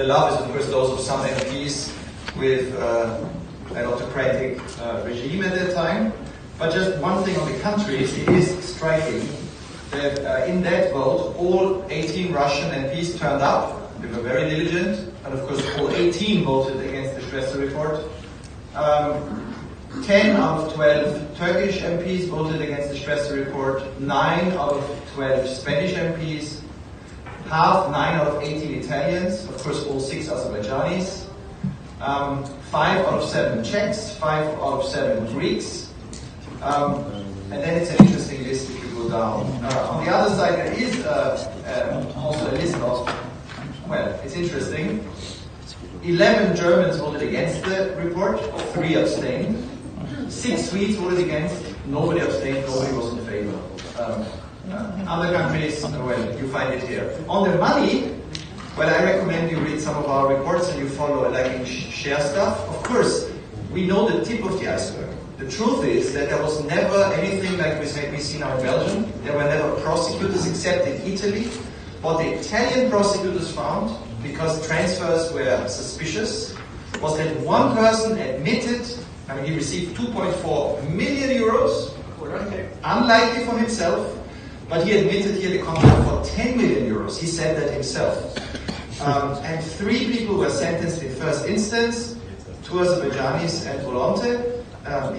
the love is, of course, those of some MPs with an autocratic regime at that time. But just one thing on the countries, it is striking that in that vote, all 18 Russian MPs turned up. They were very diligent, and of course, all 18 voted against the Schwester report. 10 out of 12 Turkish MPs voted against the Schwester report. 9 out of 12 Spanish MPs. 9 out of 18 Italians. Of course, all 6 Azerbaijanis. 5 out of 7 Czechs. 5 out of 7 Greeks. And then it's an interesting list if you go down. On the other side, there is also a list of, well, it's interesting. 11 Germans voted against the report, 3 abstained. 6 Swedes voted against, nobody abstained, nobody was in favor. Other countries, well, you find it here. On the money, well, I recommend you read some of our reports and you follow, like, and share stuff. Of course, we know the tip of the iceberg. The truth is that there was never anything like we see now in Belgium. There were never prosecutors except in Italy. What the Italian prosecutors found, because transfers were suspicious, was that one person admitted, I mean, he received 2.4 million euros, unlikely for himself, but he admitted here the contract for 10 million euros. He said that himself. And 3 people were sentenced in first instance, 2 Azerbaijanis and Volonte.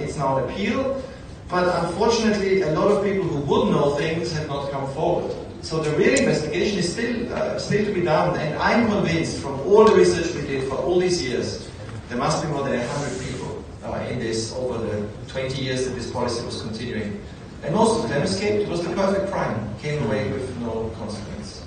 It's now an appeal, but unfortunately a lot of people who would know things have not come forward. So the real investigation is still to be done, and I'm convinced from all the research we did for all these years, there must be more than 100 people in this over the 20 years that this policy was continuing. And most of them escaped. It was the perfect crime, came away with no consequence.